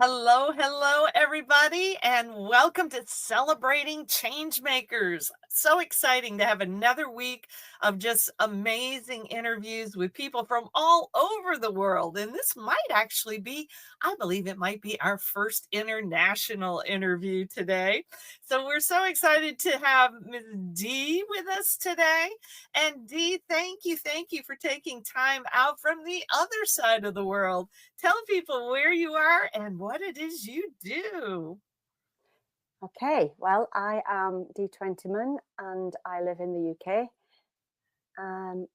Hello, hello, everybody, and welcome to Celebrating Changemakers. So exciting to have another week of just amazing interviews with people from all over the world. And this might actually be, I believe it might be our first international interview today. So we're so excited to have Ms. Dee with us today. And Dee, thank you for taking time out from the other side of the world. Tell people where you are and what it is you do. Okay, well, I am Dee Twentyman and I live in the UK, um,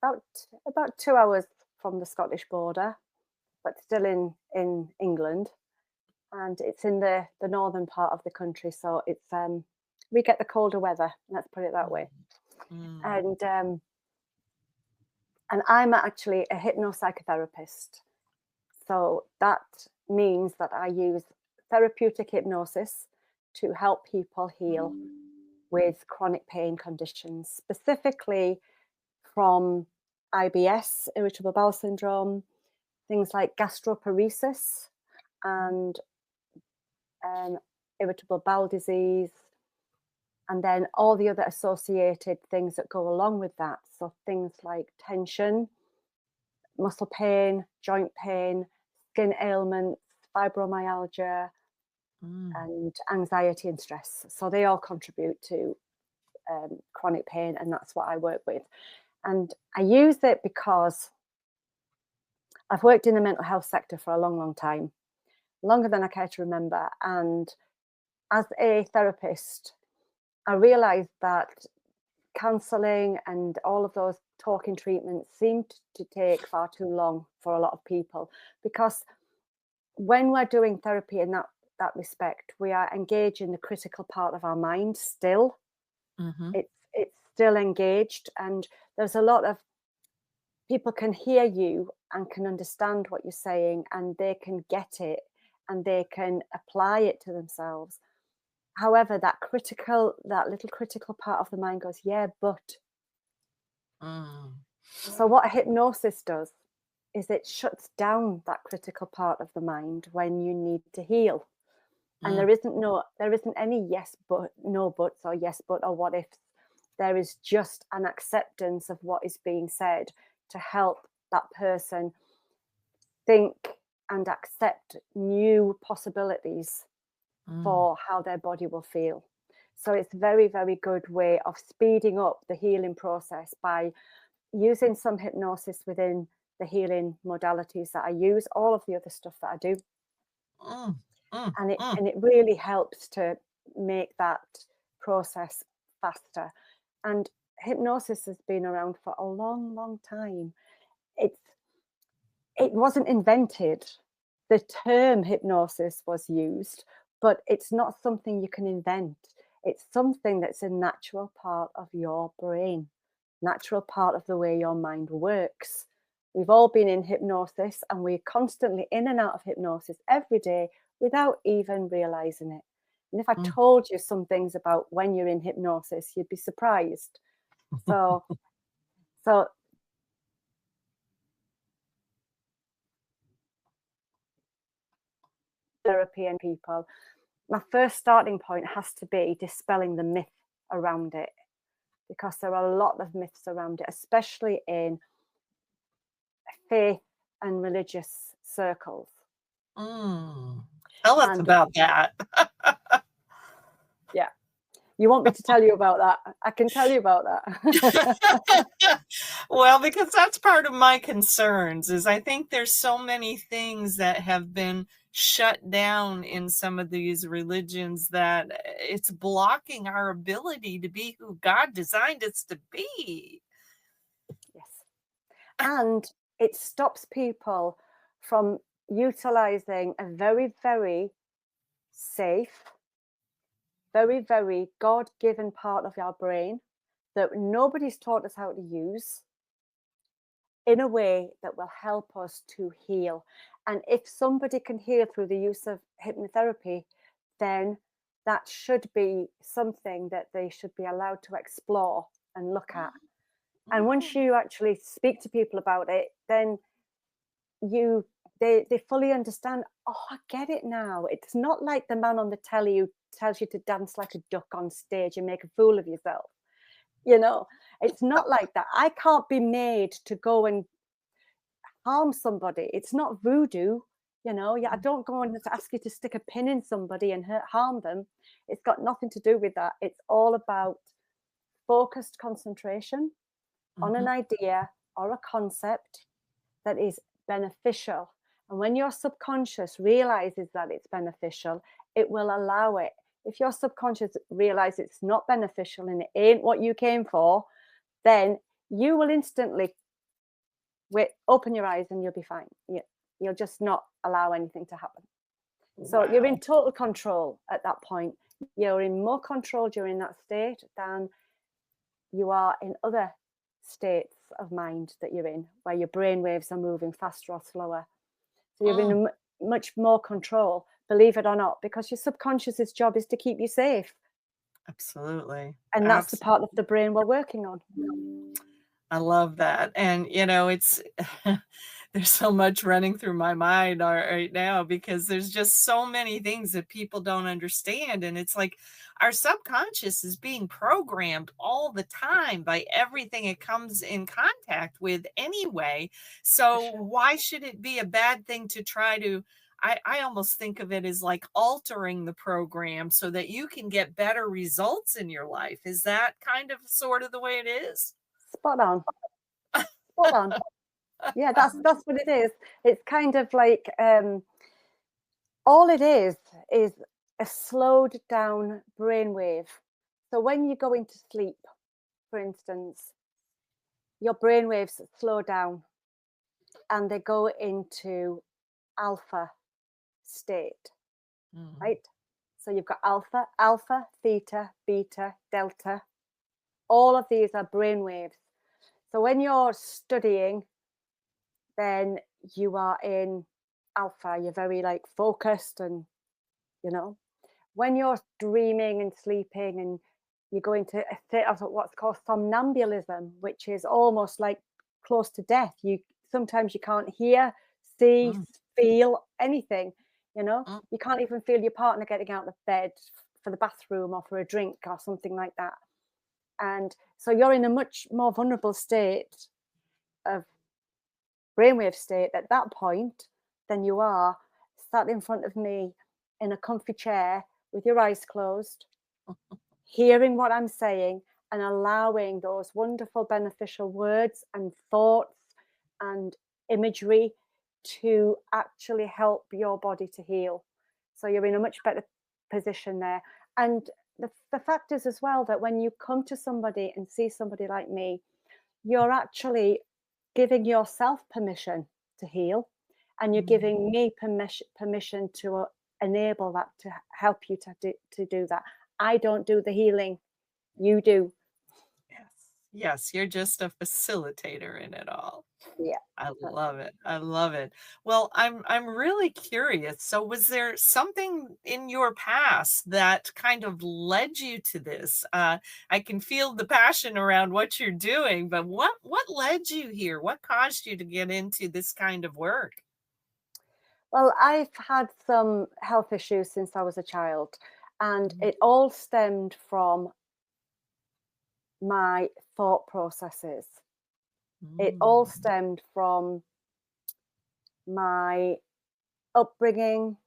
about 2 hours from the Scottish border, but still in England. And it's in the northern part of the country, so it's we get the colder weather. Let's put it that way. Mm. And I'm actually a hypno-psychotherapist, so that means that I use therapeutic hypnosis to help people heal with chronic pain conditions, specifically from IBS, irritable bowel syndrome, things like gastroparesis and irritable bowel disease, and then all the other associated things that go along with that. So things like tension, muscle pain, joint pain, skin ailments, fibromyalgia, Mm. and anxiety and stress. So they all contribute to chronic pain, and that's what I work with. And I use it because I've worked in the mental health sector for a long, long time, longer than I care to remember. And as a therapist, I realized that counseling and all of those talking treatments seemed to take far too long for a lot of people, because when we're doing therapy in that respect, we are engaging the critical part of our mind still. Mhm. It's still engaged, and there's a lot of people can hear you and can understand what you're saying, and they can get it and they can apply it to themselves. However, that little critical part of the mind goes, yeah, but. Mm. So what a hypnosis does is it shuts down that critical part of the mind when you need to heal. And Mm. there isn't any yes but, no buts, or yes but, or what ifs. There is just an acceptance of what is being said to help that person think and accept new possibilities Mm. for how their body will feel. So it's a very, very good way of speeding up the healing process by using some hypnosis within the healing modalities that I use, all of the other stuff that I do. Mm. Mm. And it Mm. and it really helps to make that process faster. And hypnosis has been around for a long, long time. It's it wasn't invented. The term hypnosis was used, but it's not something you can invent. It's something that's a natural part of your brain, natural part of the way your mind works. We've all been in hypnosis, and we're constantly in and out of hypnosis every day without even realizing it. And if I Mm. told you some things about when you're in hypnosis, you'd be surprised. So, so therapy and people, my first starting point has to be dispelling the myth around it, because there are a lot of myths around it, especially in faith and religious circles. Mm. Tell us And about that. yeah, you want me to tell you about that? I can tell you about that. Well, because that's part of my concerns is I think there's so many things that have been shut down in some of these religions that it's blocking our ability to be who God designed us to be. Yes. And it stops people from utilizing a very, very safe, very, very God given part of our brain that nobody's taught us how to use in a way that will help us to heal. And if somebody can heal through the use of hypnotherapy, then that should be something that they should be allowed to explore and look at. And once Mhm. you actually speak to people about it, then you they fully understand, oh, I get it now. It's not like the man on the telly who tells you to dance like a duck on stage and make a fool of yourself. You know, it's not like that. I can't be made to go and harm somebody. It's not voodoo. Yeah, I don't go and ask you to stick a pin in somebody and harm them. It's got nothing to do with that. It's all about focused concentration on an Mhm. idea or a concept that is beneficial. And when your subconscious realizes that it's beneficial, it will allow it. If your subconscious realizes it's not beneficial and it ain't what you came for, then you will instantly open your eyes and you'll be fine. You'll just not allow anything to happen. So you're in Wow. total control at that point. You're in more control during that state than you are in other states of mind that you're in, where your brain waves are moving faster or slower. So you're in Mm, much more control, believe it or not, because your subconscious's job is to keep you safe. absolutely. And that's the part of the brain we're working on. I love that. And, it's there's so much running through my mind right now because there's just so many things that people don't understand. And it's like our subconscious is being programmed all the time by everything it comes in contact with anyway. For So sure. why should it be a bad thing to try to? I almost think of it as like altering the program so that you can get better results in your life. Is that kind of sort of the way it is? Spot on. Spot on. Yeah, that's what it is. It's kind of like all it is a slowed down brainwave. So when you go into sleep, for instance, your brainwaves slow down and they go into alpha state, Mhm. right? So you've got alpha, theta, beta, delta. All of these are brainwaves. So when you're studying, then you are in alpha. You're very like focused and you know when you're dreaming and sleeping and you go into a state of what's called somnambulism, which is almost like close to death. You sometimes you can't hear, see, Mm, feel anything. You know, mm. you can't even feel your partner getting out of bed for the bathroom or for a drink or something like that. And so you're in a much more vulnerable state of brainwave state at that point than you are sat in front of me in a comfy chair with your eyes closed, hearing what I'm saying and allowing those wonderful beneficial words and thoughts and imagery to actually help your body to heal. So you're in a much better position there. And the fact is as well that when you come to somebody and see somebody like me, you're actually giving yourself permission to heal and you're Mhm. giving me permission to enable that to help you to do that. I don't do the healing, you do. Yes. Yes, you're just a facilitator in it all. Yeah, I that's love it. I love it. Well, I'm really curious. So was there something in your past that kind of led you to this? I can feel the passion around what you're doing, but what led you here? What caused you to get into this kind of work? well, I've had some health issues since I was a child, and Mm, it all stemmed from my thought processes. It all mm, stemmed from my upbringing,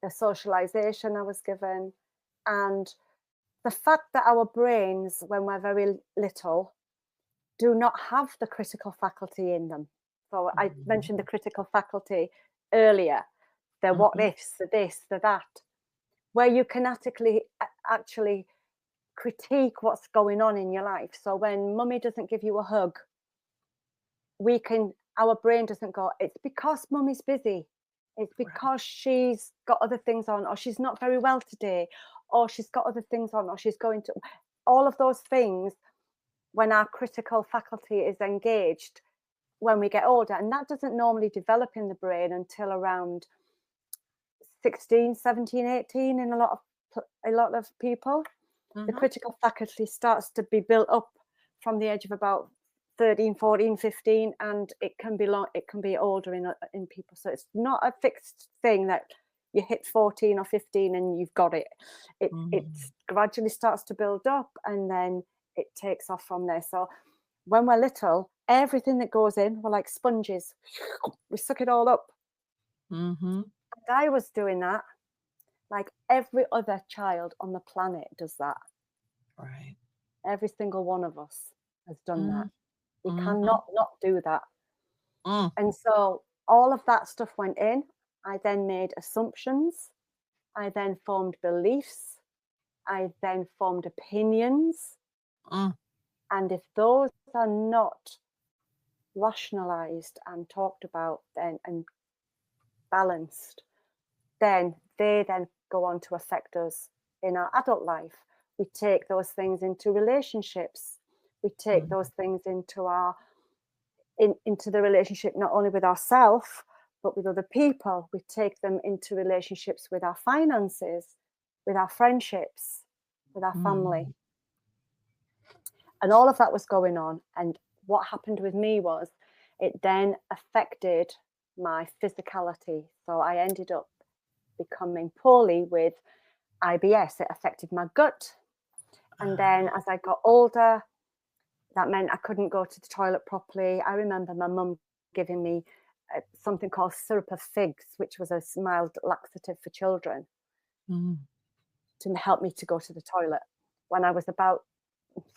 the socialization I was given, and the fact that our brains, when we're very little, do not have the critical faculty in them. So I mentioned the mhm, critical faculty earlier, the what mhm. ifs, the this, the that, where you can actually critique what's going on in your life. So when mummy doesn't give you a hug, our brain doesn't go, it's because mummy's busy. It's Right. because she's got other things on, or she's not very well today, or she's got other things on, or she's going to all of those things when our critical faculty is engaged when we get older. And that doesn't normally develop in the brain until around 16, 17, 18 in a lot of people. The Mhm. critical faculty starts to be built up from the age of about 13, 14, 15, and it can be long, it can be older in people. So it's not a fixed thing that you hit 14 or 15 and you've got it. It gradually starts to build up, and then it takes off from there. So when we're little, everything that goes in, we're like sponges. We suck it all up. Mm-hmm. And I was doing that, like every other child on the planet does that. Right. Every single one of us has done that. We Mm-hmm. cannot not do that. Mm. And so all of that stuff went in. I then made assumptions. I then formed beliefs. I then formed opinions. Mm. And if those are not rationalized and talked about then and balanced, then they then go on to affect us in our adult life. We take those things into relationships. We take those things into into the relationship, not only with ourselves, but with other people. We take them into relationships with our finances, with our friendships, with our family. And all of that was going on. And what happened with me was it then affected my physicality. So I ended up becoming poorly with IBS. It affected my gut. And then as I got older, that meant I couldn't go to the toilet properly. I remember my mum giving me something called syrup of figs, which was a mild laxative for children, to help me to go to the toilet when I was about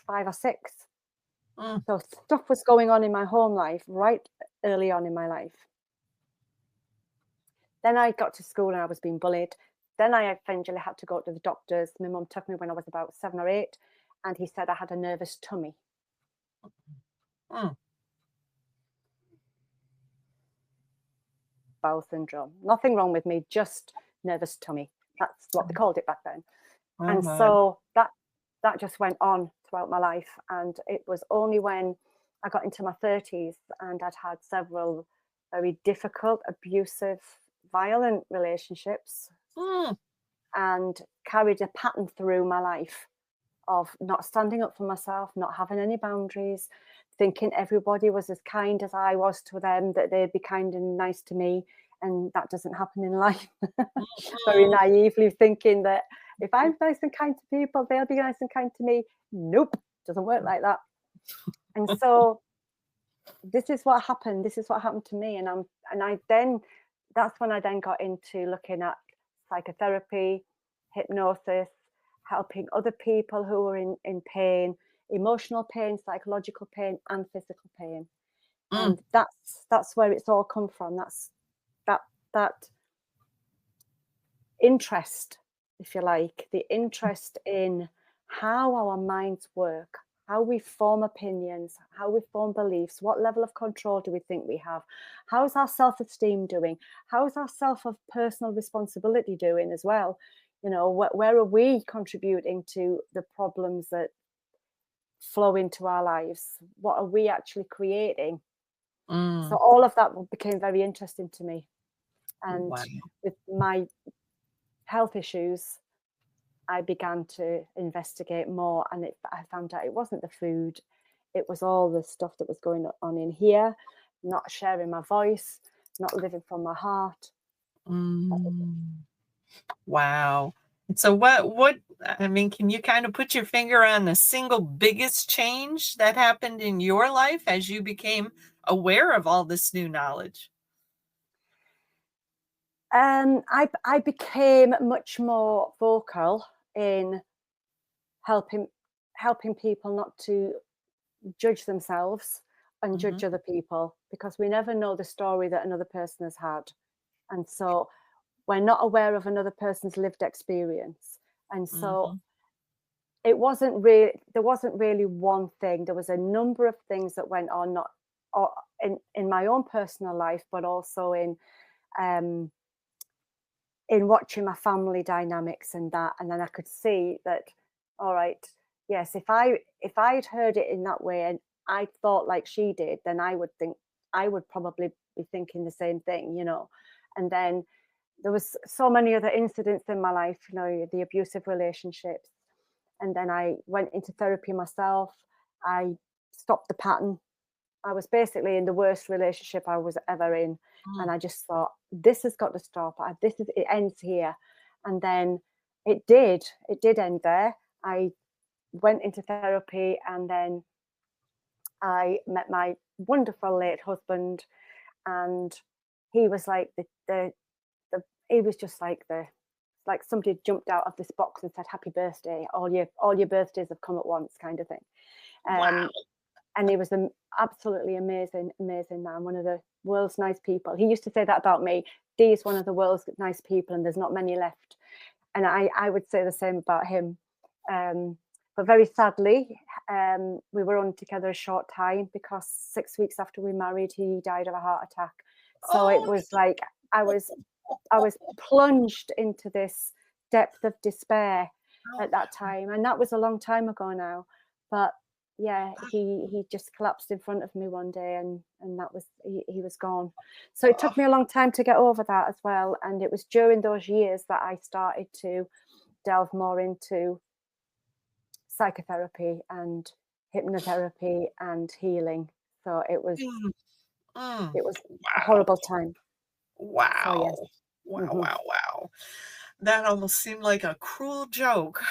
5 or 6. So stuff was going on in my home life right early on in my life. Then I got to school and I was being bullied. Then I eventually had to go to the doctors. My mum took me when I was about 7 or 8, and he said I had a nervous tummy. Bowel syndrome. Nothing wrong with me, just nervous tummy. That's what they called it back then. And so that just went on throughout my life. And it was only when I got into my 30s and I'd had several very difficult, abusive, violent relationships and carried a pattern through my life of not standing up for myself, not having any boundaries, thinking everybody was as kind as I was to them, that they'd be kind and nice to me. And that doesn't happen in life. Very naively thinking that if I'm nice and kind to people, they'll be nice and kind to me. Nope, doesn't work like that. And so this is what happened. This is what happened to me. That's when I then got into looking at psychotherapy, hypnosis, helping other people who were in pain, emotional pain, psychological pain, and physical pain. And that's where it's all come from. That's that interest, if you like, the interest in how our minds work, how we form opinions, how we form beliefs, what level of control do we think we have, how's our self-esteem doing, how's our self of personal responsibility doing as well. You know, where are we contributing to the problems that flow into our lives? What are we actually creating? So all of that became very interesting to me. And with my health issues, I began to investigate more, and I found out it wasn't the food, it was all the stuff that was going on in here, not sharing my voice, not living from my heart. Wow. And so what I mean, can you kind of put your finger on the single biggest change that happened in your life as you became aware of all this new knowledge? I became much more vocal in helping people not to judge themselves and judge other people, because we never know the story that another person has had. And so we're not aware of another person's lived experience. And so there wasn't really one thing. There was a number of things that went on, not in my own personal life, but also in watching my family dynamics and that. And then I could see that, all right, yes, if I'd heard it in that way and I thought like she did, then I would probably be thinking the same thing, you know. And then there was so many other incidents in my life, you know, the abusive relationships. And then I went into therapy myself. I stopped the pattern. I was basically in the worst relationship I was ever in. And Mm. I just thought, this has got to stop. It ends here. And then it did end there. I went into therapy, and then I met my wonderful late husband, and he was like he was just like somebody jumped out of this box and said, "Happy birthday! All your birthdays have come at once," kind of thing. Wow. And he was an absolutely amazing man, one of the world's nice people. He used to say that about me. Dee is one of the world's nice people, and there's not many left. And I would say the same about him. But very sadly, we were only together a short time, because 6 weeks after we married, he died of a heart attack. So it Oh, was like I was plunged into this depth of despair no. at that time, and that was a long time ago now. But yeah, he just collapsed in front of me one day, and that was he was gone. So it Oh, took me a long time to get over that as well, and it was during those years that I started to delve more into psychotherapy and hypnotherapy and healing. So mm, mm. it was a Wow. horrible time. So Wow. yes. Wow, Hmm. wow, wow. That almost seemed like a cruel joke.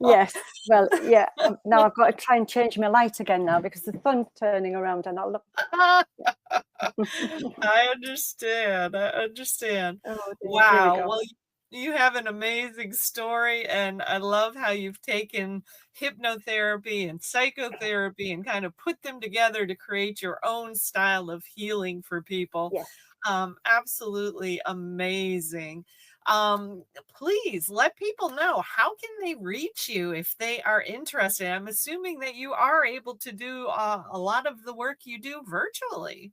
Yes. Well, yeah. Now I've got to try and change my light again now, because the sun's turning around, and I'll look. I understand, I understand. Oh dear. Here we Wow, go. well, you have an amazing story, and I love how you've taken hypnotherapy and psychotherapy and kind of put them together to create your own style of healing for people. Yes. Absolutely amazing. Please let people know, how can they reach you if they are interested? I'm assuming that you are able to do a lot of the work you do virtually.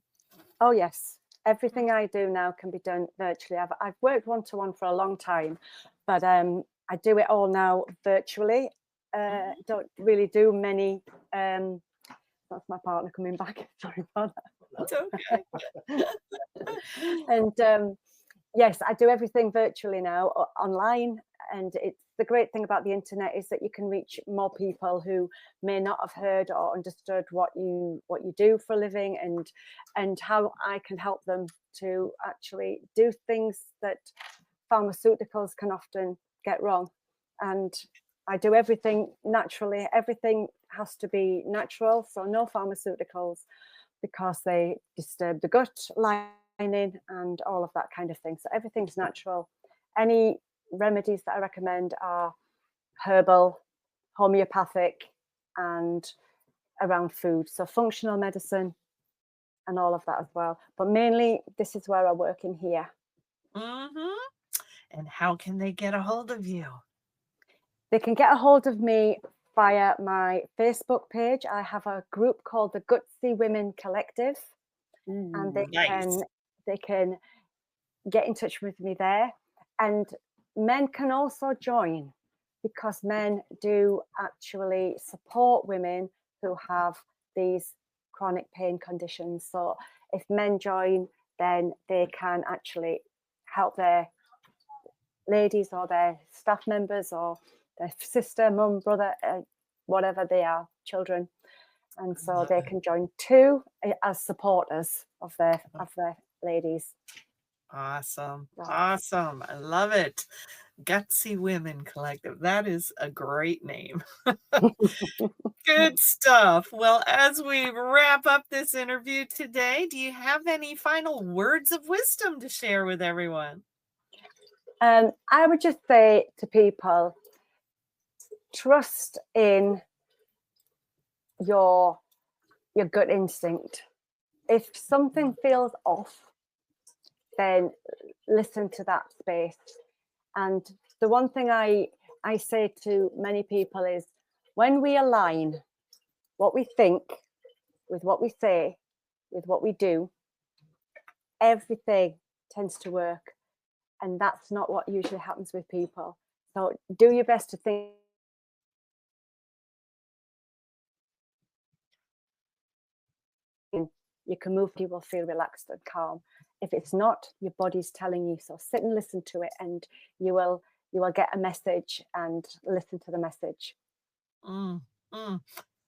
Oh yes. Everything I do now can be done virtually. I've worked one-to-one for a long time, but I do it all now virtually. Mhm. Don't really do many. That's my partner coming back. Sorry about It's okay. that. And yes, I do everything virtually now, online. And it's the great thing about the internet is that you can reach more people who may not have heard or understood what you do for a living, and how I can help them to actually do things that pharmaceuticals can often get wrong. And I do everything naturally. Everything has to be natural, so no pharmaceuticals, because they disturb the gut lining and all of that kind of thing. So everything's natural. Any remedies that I recommend are herbal, homeopathic, and around food. So functional medicine and all of that as well. But mainly, this is where I work in here. Mhm. And how can they get a hold of you? They can get a hold of me via my Facebook page. I have a group called the Gutsy Women Collective, and Ooh, nice. they can get in touch with me there. And men can also join, because men do actually support women who have these chronic pain conditions. So if men join, then they can actually help their ladies or their staff members or their sister, mum, brother, whatever they are, children. And so Love they it. can join too, as supporters of their ladies. Awesome. So Awesome. I love it. Gutsy Women Collective. That is a great name. Good stuff. Well, as we wrap up this interview today, do you have any final words of wisdom to share with everyone? I would just say to people, trust in your gut instinct. If something feels off, then listen to that space. And the one thing I say to many people is, when we align what we think with what we say, with what we do, everything tends to work. And that's not what usually happens with people. So do your best to think you can move, you will feel relaxed and calm. If it's not, your body's telling you. So sit and listen to it, and you will get a message, and listen to the message. Mm, mm.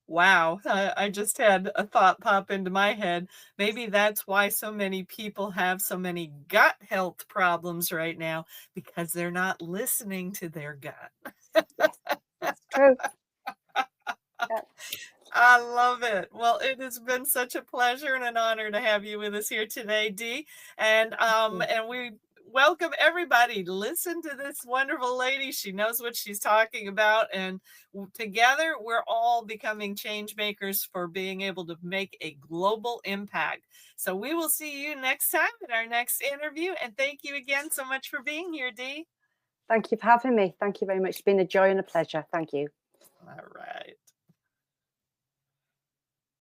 Wow, I just had a thought pop into my head. Maybe that's why so many people have so many gut health problems right now because they're not listening to their gut. Yes, it's true. Yeah. I love it. Well, it has been such a pleasure and an honor to have you with us here today, Dee. Mm. And we welcome everybody to listen to this wonderful lady. She knows what she's talking about, and together we're all becoming change makers for being able to make a global impact. So we will see you next time in our next interview. And thank you again so much for being here, Dee. Thank you for having me. Thank you very much. It's been a joy and a pleasure. Thank you. All right.